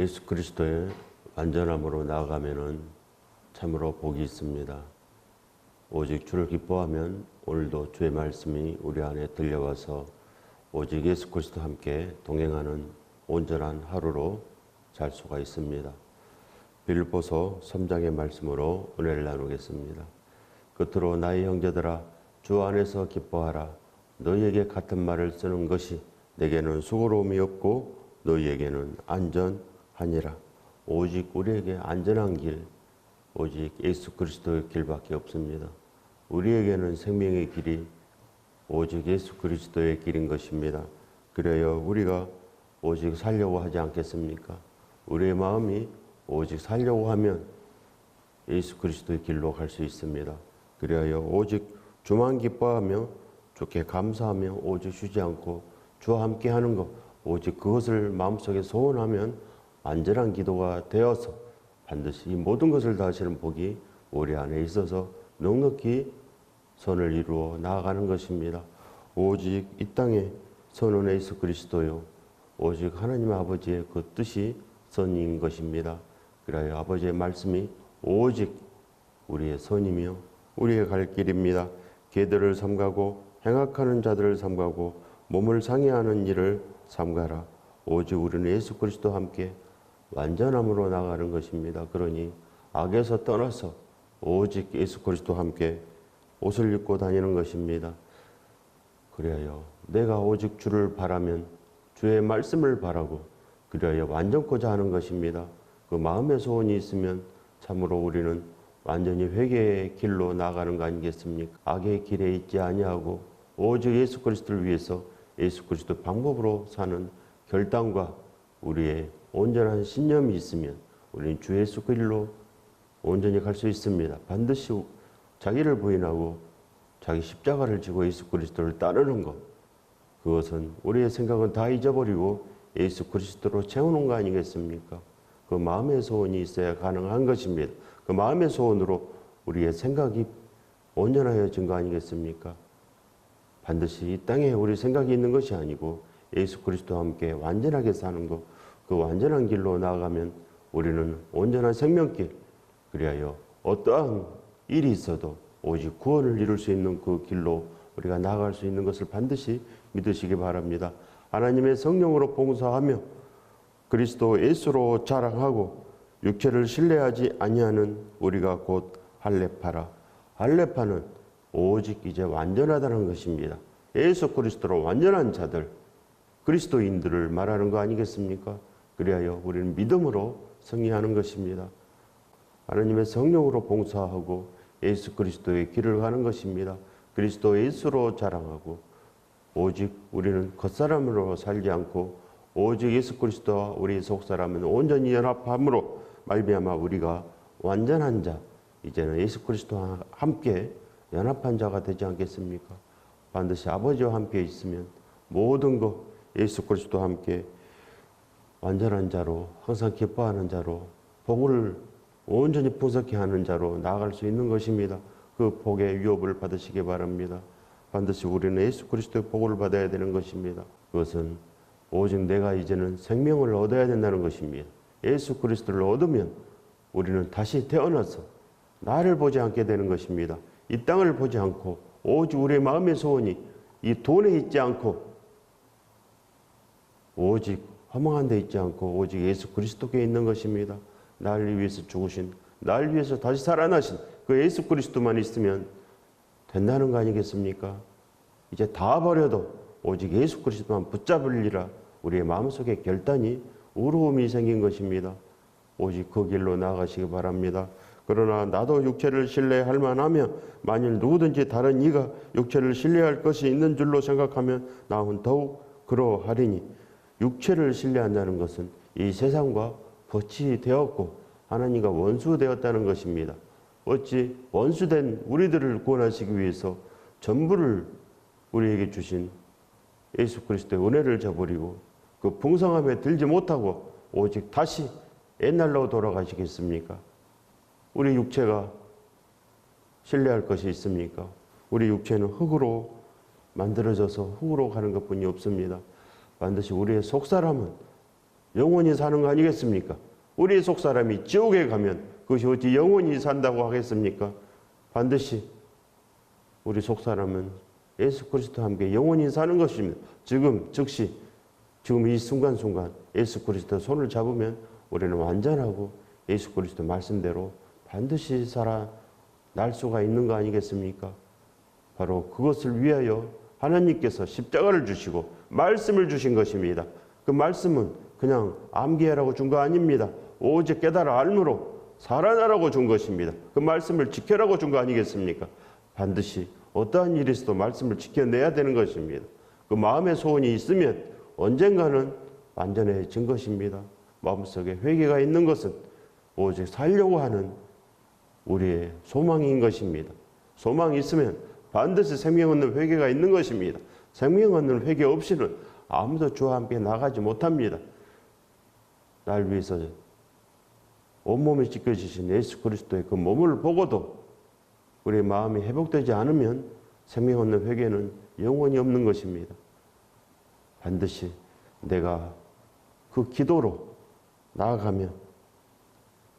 예수 그리스도의 완전함으로 나아가면은 참으로 복이 있습니다. 오직 주를 기뻐하면 오늘도 주의 말씀이 우리 안에 들려와서 오직 예수 그리스도와 함께 동행하는 온전한 하루로 살 수가 있습니다. 빌립보서 3장의 말씀으로 은혜를 나누겠습니다. 끝으로 나의 형제들아 주 안에서 기뻐하라. 너희에게 같은 말을 쓰는 것이 내게는 수고로움이 없고 너희에게는 안전하니라. 오직 우리에게 안전한 길, 오직 예수 그리스도의 길밖에 없습니다. 우리에게는 생명의 길이 오직 예수 그리스도의 길인 것입니다. 그래요 우리가 오직 살려고 하지 않겠습니까? 우리의 마음이 오직 살려고 하면 예수 그리스도의 길로 갈 수 있습니다. 그래요 오직 주만 기뻐하며 주께 감사하며 오직 쉬지 않고 주와 함께 하는 것, 오직 그것을 마음속에 소원하면 완전한 기도가 되어서 반드시 이 모든 것을 다하시는 복이 우리 안에 있어서 넉넉히 선을 이루어 나아가는 것입니다. 오직 이 땅에 선은 예수 그리스도요 오직 하나님 아버지의 그 뜻이 선인 것입니다. 그래야 아버지의 말씀이 오직 우리의 선이며 우리의 갈 길입니다. 개들을 삼가고 행악하는 자들을 삼가고 몸을 상해하는 일을 삼가라. 오직 우리는 예수 그리스도와 함께 완전함으로 나가는 것입니다. 그러니 악에서 떠나서 오직 예수 그리스도와 함께 옷을 입고 다니는 것입니다. 그래요 내가 오직 주를 바라면 주의 말씀을 바라고 그래야 완전코자 하는 것입니다. 그 마음의 소원이 있으면 참으로 우리는 완전히 회개의 길로 나가는 거 아니겠습니까? 악의 길에 있지 아니하고 오직 예수 그리스도를 위해서 예수 그리스도 방법으로 사는 결단과 우리의 온전한 신념이 있으면 우리는 주 예수 그 길로 온전히 갈 수 있습니다. 반드시 자기를 부인하고 자기 십자가를 지고 예수 그리스도를 따르는 것, 그것은 우리의 생각은 다 잊어버리고 예수 그리스도로 채우는 거 아니겠습니까? 그 마음의 소원이 있어야 가능한 것입니다. 그 마음의 소원으로 우리의 생각이 온전해진 거 아니겠습니까? 반드시 이 땅에 우리 생각이 있는 것이 아니고 예수 그리스도와 함께 완전하게 사는 것, 그 완전한 길로 나아가면 우리는 온전한 생명길, 그리하여 어떠한 일이 있어도 오직 구원을 이룰 수 있는 그 길로 우리가 나아갈 수 있는 것을 반드시 믿으시기 바랍니다. 하나님의 성령으로 봉사하며 그리스도 예수로 자랑하고 육체를 신뢰하지 아니하는 우리가 곧 할례파라. 할례파는 오직 이제 완전하다는 것입니다. 예수 그리스도로 완전한 자들, 그리스도인들을 말하는 거 아니겠습니까? 그리하여 우리는 믿음으로 승리하는 것입니다. 하나님의 성령으로 봉사하고 예수 그리스도의 길을 가는 것입니다. 그리스도 예수로 자랑하고 오직 우리는 겉사람으로 살지 않고 오직 예수 그리스도와 우리 속사람은 온전히 연합함으로 말미암아 우리가 완전한 자, 이제는 예수 그리스도와 함께 연합한 자가 되지 않겠습니까? 반드시 아버지와 함께 있으면 모든 것 예수 그리스도와 함께 완전한 자로 항상 기뻐하는 자로 복을 온전히 풍성케 하는 자로 나아갈 수 있는 것입니다. 그 복의 유업을 받으시기 바랍니다. 반드시 우리는 예수 그리스도의 복을 받아야 되는 것입니다. 그것은 오직 내가 이제는 생명을 얻어야 된다는 것입니다. 예수 그리스도를 얻으면 우리는 다시 태어나서 나를 보지 않게 되는 것입니다. 이 땅을 보지 않고 오직 우리의 마음의 소원이 이 돈에 있지 않고 오직 허망한 데 있지 않고 오직 예수 그리스도께 있는 것입니다. 나를 위해서 죽으신, 나를 위해서 다시 살아나신 그 예수 그리스도만 있으면 된다는 거 아니겠습니까? 이제 다 버려도 오직 예수 그리스도만 붙잡으리라 우리의 마음속에 결단이 우러움이 생긴 것입니다. 오직 그 길로 나아가시기 바랍니다. 그러나 나도 육체를 신뢰할 만하며 만일 누구든지 다른 이가 육체를 신뢰할 것이 있는 줄로 생각하면 나는 더욱 그러하리니 육체를 신뢰한다는 것은 이 세상과 거치되었고 하나님과 원수되었다는 것입니다. 어찌 원수된 우리들을 구원하시기 위해서 전부를 우리에게 주신 예수 그리스도의 은혜를 저버리고 그 풍성함에 들지 못하고 오직 다시 옛날로 돌아가시겠습니까? 우리 육체가 신뢰할 것이 있습니까? 우리 육체는 흙으로 만들어져서 흙으로 가는 것뿐이 없습니다. 반드시 우리의 속사람은 영원히 사는 거 아니겠습니까? 우리 속사람이 지옥에 가면 그것이 어찌 영원히 산다고 하겠습니까? 반드시 우리 속사람은 예수 그리스도와 함께 영원히 사는 것입니다. 지금 즉시 지금 이 순간순간 예수 그리스도 손을 잡으면 우리는 완전하고 예수 그리스도 말씀대로 반드시 살아날 수가 있는 거 아니겠습니까? 바로 그것을 위하여 하나님께서 십자가를 주시고 말씀을 주신 것입니다. 그 말씀은 그냥 암기하라고 준 거 아닙니다. 오직 깨달아 알므로 살아나라고 준 것입니다. 그 말씀을 지켜라고 준 거 아니겠습니까? 반드시 어떠한 일이 있어도 말씀을 지켜내야 되는 것입니다. 그 마음의 소원이 있으면 언젠가는 완전해진 것입니다. 마음속에 회개가 있는 것은 오직 살려고 하는 우리의 소망인 것입니다. 소망이 있으면 반드시 생명 얻는 회개가 있는 것입니다. 생명 얻는 회개 없이는 아무도 주와 함께 나가지 못합니다. 날 위해서 온몸에 찢겨지신 예수 그리스도의 그 몸을 보고도 우리의 마음이 회복되지 않으면 생명 얻는 회개는 영원히 없는 것입니다. 반드시 내가 그 기도로 나아가면,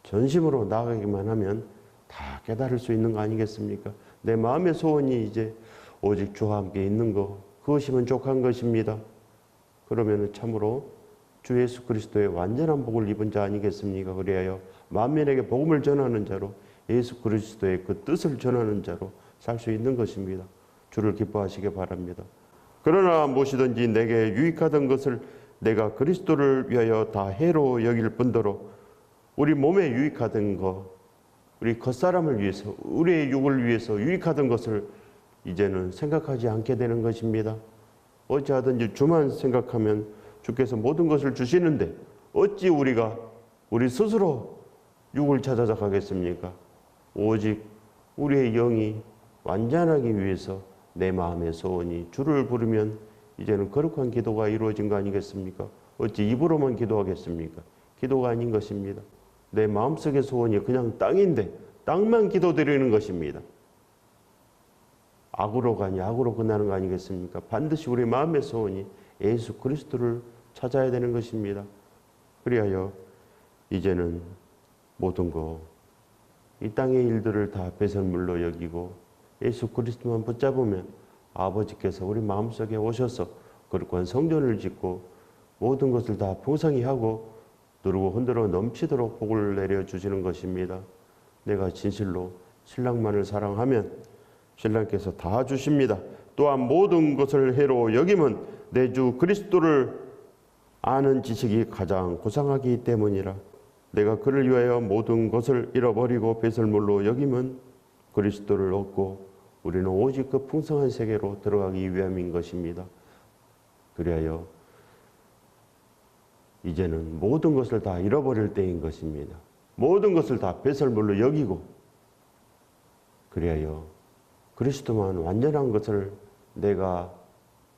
전심으로 나아가기만 하면 다 깨달을 수 있는 거 아니겠습니까? 내 마음의 소원이 이제 오직 주와 함께 있는 것, 그것이 만족한 것입니다. 그러면 참으로 주 예수 그리스도의 완전한 복을 입은 자 아니겠습니까? 그래야 만민에게 복음을 전하는 자로, 예수 그리스도의 그 뜻을 전하는 자로 살 수 있는 것입니다. 주를 기뻐하시기 바랍니다. 그러나 무엇이든지 내게 유익하던 것을 내가 그리스도를 위하여 다 해로 여길 뿐더러 우리 몸에 유익하던 것, 우리 겉사람을 위해서, 우리의 육을 위해서 유익하던 것을 이제는 생각하지 않게 되는 것입니다. 어찌하든지 주만 생각하면 주께서 모든 것을 주시는데 어찌 우리가 우리 스스로 육을 찾아가겠습니까? 오직 우리의 영이 완전하기 위해서 내 마음의 소원이 주를 부르면 이제는 거룩한 기도가 이루어진 거 아니겠습니까? 어찌 입으로만 기도하겠습니까? 기도가 아닌 것입니다. 내 마음속의 소원이 그냥 땅인데 땅만 기도드리는 것입니다. 악으로 가니 악으로 끝나는 거 아니겠습니까? 반드시 우리 마음의 소원이 예수 그리스도를 찾아야 되는 것입니다. 그리하여 이제는 모든 것, 이 땅의 일들을 다 배설물로 여기고 예수 그리스도만 붙잡으면 아버지께서 우리 마음속에 오셔서 거룩한 성전을 짓고 모든 것을 다 풍성히 하고 누르고 흔들어 넘치도록 복을 내려주시는 것입니다. 내가 진실로 신랑만을 사랑하면 신랑께서 다 주십니다. 또한 모든 것을 해로 여김은 내 주 그리스도를 아는 지식이 가장 고상하기 때문이라. 내가 그를 위하여 모든 것을 잃어버리고 배설물로 여김은 그리스도를 얻고 우리는 오직 그 풍성한 세계로 들어가기 위함인 것입니다. 그리하여 이제는 모든 것을 다 잃어버릴 때인 것입니다. 모든 것을 다 배설물로 여기고 그리하여 그리스도만 완전한 것을 내가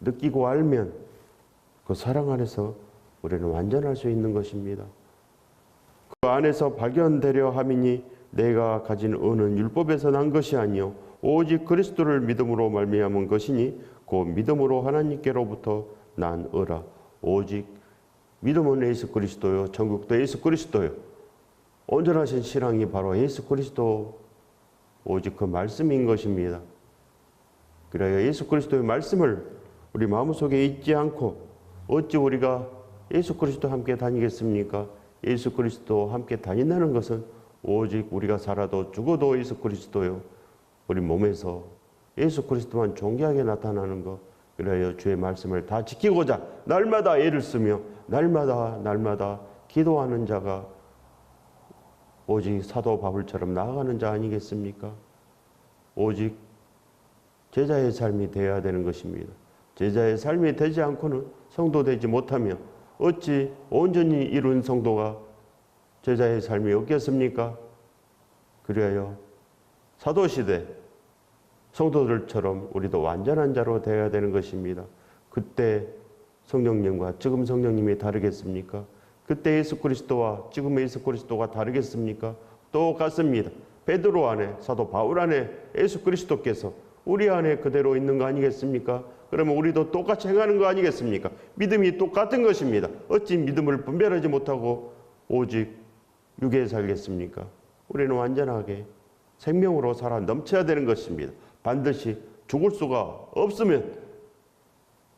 느끼고 알면 그 사랑 안에서 우리는 완전할 수 있는 것입니다. 그 안에서 발견되려 함이니 내가 가진 의는 율법에서 난 것이 아니요 오직 그리스도를 믿음으로 말미암은 것이니 그 믿음으로 하나님께로부터 난 의라. 오직 믿음은 예수 그리스도요 천국도 예수 그리스도요. 온전하신 신앙이 바로 예수 그리스도 오직 그 말씀인 것입니다. 그래야 예수 그리스도의 말씀을 우리 마음속에 잊지 않고 어찌 우리가 예수 그리스도와 함께 다니겠습니까? 예수 그리스도와 함께 다닌다는 것은 오직 우리가 살아도 죽어도 예수 그리스도요. 우리 몸에서 예수 그리스도만 존귀하게 나타나는 것. 그래야 주의 말씀을 다 지키고자 날마다 애를 쓰며 날마다 기도하는 자가 오직 사도 바울처럼 나아가는 자 아니겠습니까? 오직 제자의 삶이 되어야 되는 것입니다. 제자의 삶이 되지 않고는 성도 되지 못하며 어찌 온전히 이룬 성도가 제자의 삶이 없겠습니까? 그리하여 사도시대 성도들처럼 우리도 완전한 자로 되어야 되는 것입니다. 그때 성령님과 지금 성령님이 다르겠습니까? 그때 예수 그리스도와 지금의 예수 그리스도가 다르겠습니까? 똑같습니다. 베드로 안에 사도 바울 안에 예수 그리스도께서 우리 안에 그대로 있는 거 아니겠습니까? 그러면 우리도 똑같이 행하는 거 아니겠습니까? 믿음이 똑같은 것입니다. 어찌 믿음을 분별하지 못하고 오직 육에 살겠습니까? 우리는 완전하게 생명으로 살아 넘쳐야 되는 것입니다. 반드시 죽을 수가 없으면,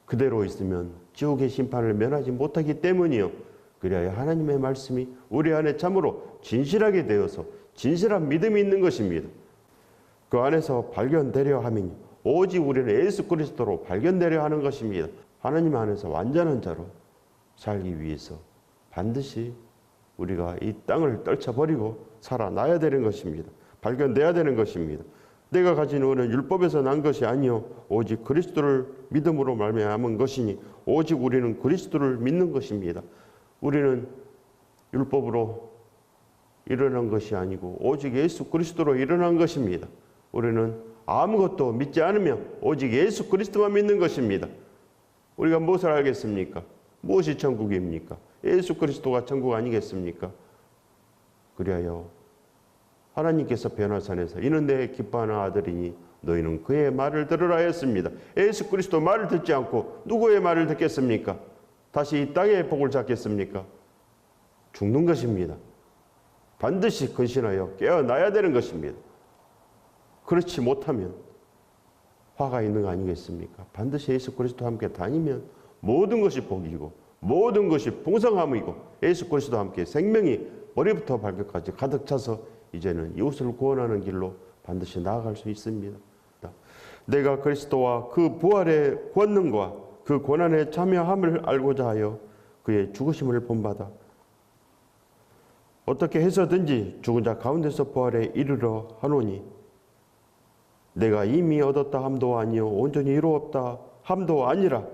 그대로 있으면 지옥의 심판을 면하지 못하기 때문이요. 그래야 하나님의 말씀이 우리 안에 참으로 진실하게 되어서 진실한 믿음이 있는 것입니다. 그 안에서 발견되려 하면 오직 우리는 예수 그리스도로 발견되려 하는 것입니다. 하나님 안에서 완전한 자로 살기 위해서 반드시 우리가 이 땅을 떨쳐버리고 살아나야 되는 것입니다. 발견돼야 되는 것입니다. 내가 가진 의는 율법에서 난 것이 아니요 오직 그리스도를 믿음으로 말미암은 것이니 오직 우리는 그리스도를 믿는 것입니다. 우리는 율법으로 일어난 것이 아니고 오직 예수 그리스도로 일어난 것입니다. 우리는 아무것도 믿지 않으면 오직 예수 그리스도만 믿는 것입니다. 우리가 무엇을 알겠습니까? 무엇이 천국입니까? 예수 그리스도가 천국 아니겠습니까? 그리하여 하나님께서 변화산에서 이는 내 기뻐하는 아들이니 너희는 그의 말을 들으라 했습니다. 예수 그리스도 말을 듣지 않고 누구의 말을 듣겠습니까? 다시 이 땅의 복을 잡겠습니까? 죽는 것입니다. 반드시 근신하여 깨어나야 되는 것입니다. 그렇지 못하면 화가 있는 거 아니겠습니까? 반드시 예수 그리스도와 함께 다니면 모든 것이 복이고 모든 것이 풍성함이고 예수 그리스도와 함께 생명이 머리부터 발끝까지 가득 차서 이제는 이웃을 구원하는 길로 반드시 나아갈 수 있습니다. 내가 그리스도와 그 부활의 권능과 그 고난에 참여함을 알고자 하여 그의 죽으심을 본받아 어떻게 해서든지 죽은 자 가운데서 부활에 이르러 하노니 내가 이미 얻었다 함도 아니요 온전히 이루었다 함도 아니라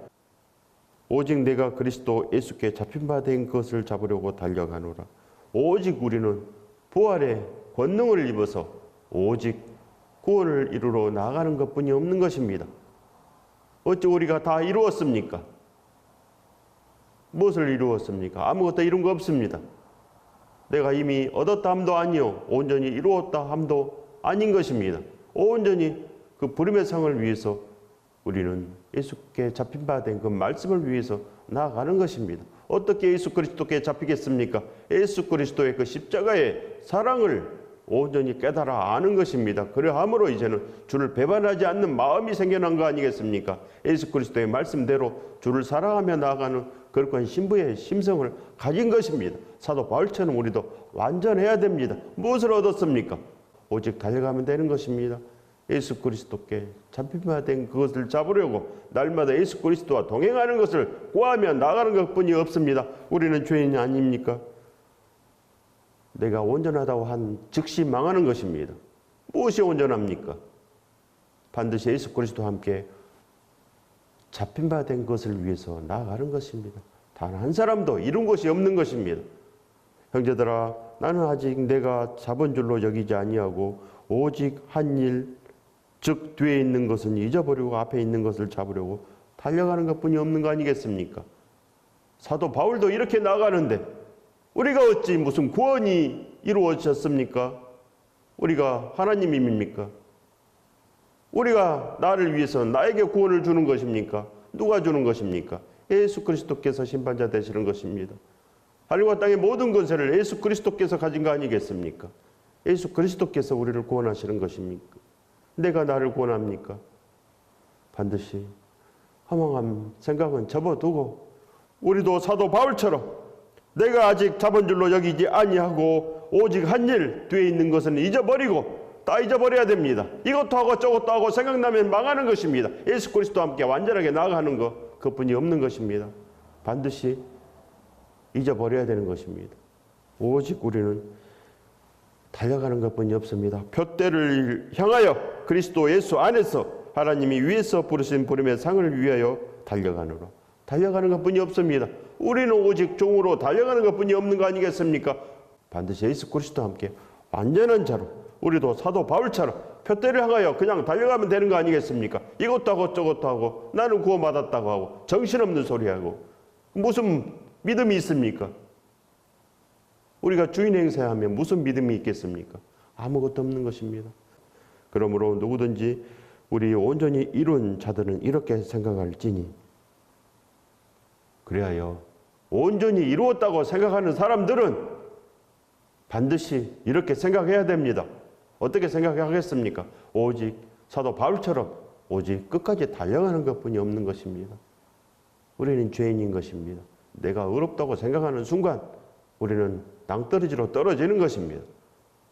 오직 내가 그리스도 예수께 잡힌 바 된 것을 잡으려고 달려가노라. 오직 우리는 부활의 권능을 입어서 오직 구원을 이루러 나아가는 것뿐이 없는 것입니다. 어찌 우리가 다 이루었습니까? 무엇을 이루었습니까? 아무것도 이룬 거 없습니다. 내가 이미 얻었다 함도 아니요 온전히 이루었다 함도 아닌 것입니다. 온전히 그 부름의 상을 위해서 우리는 예수께 잡힌 바 된 그 말씀을 위해서 나아가는 것입니다. 어떻게 예수 그리스도께 잡히겠습니까? 예수 그리스도의 그 십자가의 사랑을 온전히 깨달아 아는 것입니다. 그러함으로 이제는 주를 배반하지 않는 마음이 생겨난 거 아니겠습니까? 예수 그리스도의 말씀대로 주를 사랑하며 나아가는 그런 신부의 심성을 가진 것입니다. 사도 바울처럼 우리도 완전해야 됩니다. 무엇을 얻었습니까? 오직 달려가면 되는 것입니다. 예수 그리스도께 잡힌 바 된 그것을 잡으려고 날마다 예수 그리스도와 동행하는 것을 구하며 나가는 것뿐이 없습니다. 우리는 죄인이 아닙니까? 내가 온전하다고 한 즉시 망하는 것입니다. 무엇이 온전합니까? 반드시 예수 그리스도와 함께 잡힌 바 된 것을 위해서 나아가는 것입니다. 단 한 사람도 이룬 것이 없는 것입니다. 형제들아, 나는 아직 내가 잡은 줄로 여기지 아니하고 오직 한 일, 즉 뒤에 있는 것은 잊어버리고 앞에 있는 것을 잡으려고 달려가는 것뿐이 없는 거 아니겠습니까? 사도 바울도 이렇게 나가는데 우리가 어찌 무슨 구원이 이루어졌습니까? 우리가 하나님입니까? 우리가 나를 위해서 나에게 구원을 주는 것입니까? 누가 주는 것입니까? 예수 그리스도께서 심판자 되시는 것입니다. 하늘과 땅의 모든 권세를 예수 그리스도께서 가진 거 아니겠습니까? 예수 그리스도께서 우리를 구원하시는 것입니까? 내가 나를 구원합니까? 반드시 허망한 생각은 접어두고 우리도 사도 바울처럼 내가 아직 잡은 줄로 여기지 아니하고 오직 한 일 뒤에 있는 것은 잊어버리고 다 잊어버려야 됩니다. 이것도 하고 저것도 하고 생각나면 망하는 것입니다. 예수 그리스도와 함께 완전하게 나아가는 것 그것뿐이 없는 것입니다. 반드시 잊어버려야 되는 것입니다. 오직 우리는 달려가는 것뿐이 없습니다. 표대를 향하여 그리스도 예수 안에서 하나님이 위에서 부르신 부름의 상을 위하여 달려가노라. 달려가는 것뿐이 없습니다. 우리는 오직 종으로 달려가는 것뿐이 없는 거 아니겠습니까? 반드시 예수 그리스도와 함께 완전한 자로 우리도 사도 바울처럼 표대를 향하여 그냥 달려가면 되는 거 아니겠습니까? 이것도 하고 저것도 하고 나는 구원받았다고 하고 정신없는 소리하고 무슨 믿음이 있습니까? 우리가 주인 행세하면 무슨 믿음이 있겠습니까? 아무것도 없는 것입니다. 그러므로 누구든지 우리 온전히 이룬 자들은 이렇게 생각할지니 그리하여 온전히 이루었다고 생각하는 사람들은 반드시 이렇게 생각해야 됩니다. 어떻게 생각하겠습니까? 오직 사도 바울처럼 오직 끝까지 달려가는 것뿐이 없는 것입니다. 우리는 죄인인 것입니다. 내가 의롭다고 생각하는 순간 우리는 낭떠러지로 떨어지는 것입니다.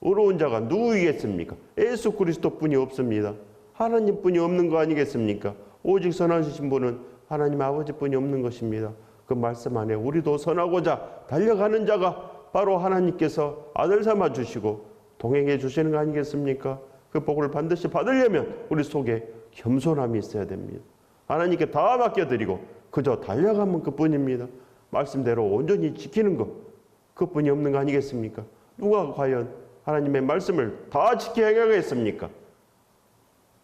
의로운 자가 누구이겠습니까? 예수 그리스도뿐이 없습니다. 하나님뿐이 없는 거 아니겠습니까? 오직 선하신 분은 하나님 아버지뿐이 없는 것입니다. 그 말씀 안에 우리도 선하고자 달려가는 자가 바로 하나님께서 아들 삼아 주시고 동행해 주시는 거 아니겠습니까? 그 복을 반드시 받으려면 우리 속에 겸손함이 있어야 됩니다. 하나님께 다 맡겨드리고 그저 달려가면 그뿐입니다. 말씀대로 온전히 지키는 것 그뿐이 없는 거 아니겠습니까? 누가 과연 하나님의 말씀을 다 지켜 행하겠습니까?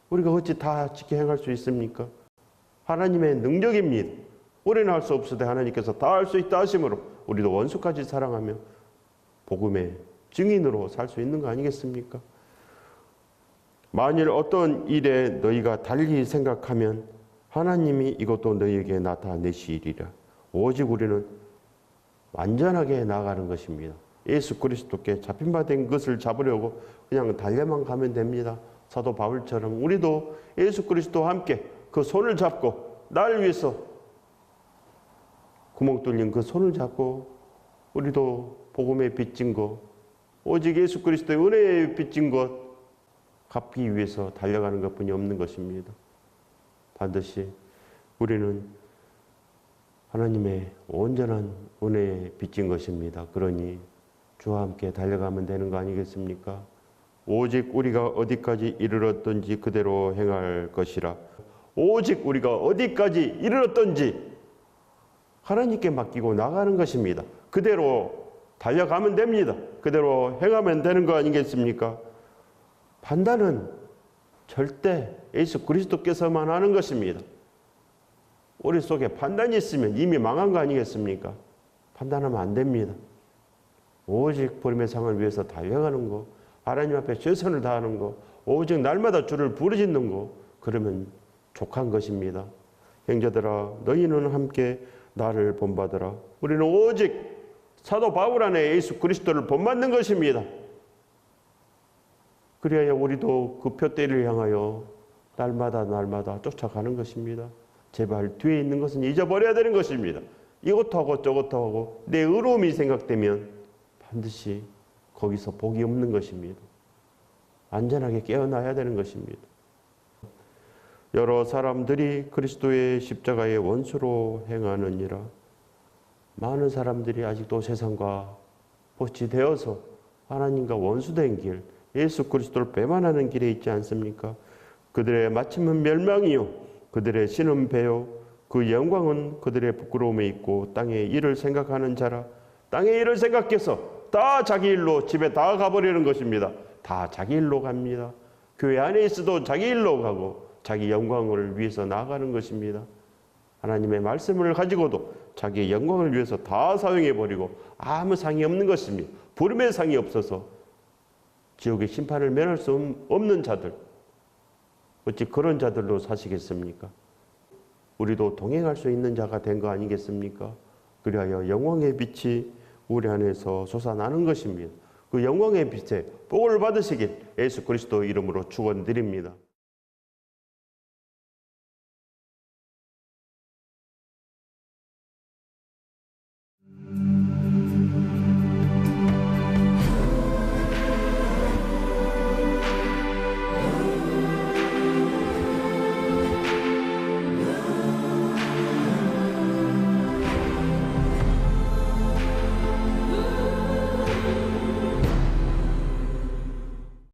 우리가 어찌 다 지켜 행할 수 있습니까? 하나님의 능력입니다. 우리는 할 수 없으되 하나님께서 다 할 수 있다 하심으로 우리도 원수까지 사랑하며 복음의 증인으로 살 수 있는 거 아니겠습니까? 만일 어떤 일에 너희가 달리 생각하면 하나님이 이것도 너희에게 나타내시리라. 오직 우리는 완전하게 나아가는 것입니다. 예수 그리스도께 잡힌 바 된 것을 잡으려고 그냥 달려만 가면 됩니다. 사도 바울처럼 우리도 예수 그리스도와 함께 그 손을 잡고 날 위해서 구멍 뚫린 그 손을 잡고 우리도 복음에 빚진 것 오직 예수 그리스도의 은혜에 빚진 것 갚기 위해서 달려가는 것뿐이 없는 것입니다. 반드시 우리는 하나님의 온전한 은혜에 빚진 것입니다. 그러니 주와 함께 달려가면 되는 거 아니겠습니까? 오직 우리가 어디까지 이르렀든지 그대로 행할 것이라. 오직 우리가 어디까지 이르렀든지 하나님께 맡기고 나가는 것입니다. 그대로 달려가면 됩니다. 그대로 행하면 되는 거 아니겠습니까? 판단은 절대 예수 그리스도께서만 하는 것입니다. 우리 속에 판단이 있으면 이미 망한 거 아니겠습니까? 판단하면 안 됩니다. 오직 보림의 상을 위해서 달려가는 거, 하나님 앞에 최선을 다하는 거, 오직 날마다 주를 부르짖는 거, 그러면 족한 것입니다. 형제들아, 너희는 함께 나를 본받으라. 우리는 오직 사도 바울 안에 예수 그리스도를 본받는 것입니다. 그래야 우리도 그 표대를 향하여 날마다 쫓아가는 것입니다. 제발 뒤에 있는 것은 잊어버려야 되는 것입니다. 이것도 하고 저것도 하고 내 의로움이 생각되면 반드시 거기서 복이 없는 것입니다. 안전하게 깨어나야 되는 것입니다. 여러 사람들이 그리스도의 십자가의 원수로 행하느니라. 많은 사람들이 아직도 세상과 보치되어서 하나님과 원수된 길, 예수 그리스도를 배반하는 길에 있지 않습니까? 그들의 마침은 멸망이요 그들의 신은 배요 그 영광은 그들의 부끄러움에 있고 땅의 일을 생각하는 자라. 땅의 일을 생각해서 다 자기 일로 집에 다 가버리는 것입니다. 다 자기 일로 갑니다. 교회 안에 있어도 자기 일로 가고 자기 영광을 위해서 나아가는 것입니다. 하나님의 말씀을 가지고도 자기의 영광을 위해서 다 사용해버리고 아무 상이 없는 것입니다. 부름의 상이 없어서 지옥의 심판을 면할 수 없는 자들, 어찌 그런 자들로 사시겠습니까? 우리도 동행할 수 있는 자가 된 거 아니겠습니까? 그리하여 영광의 빛이 우리 안에서 솟아나는 것입니다. 그 영광의 빛에 복을 받으시길 예수 그리스도 이름으로 축원드립니다.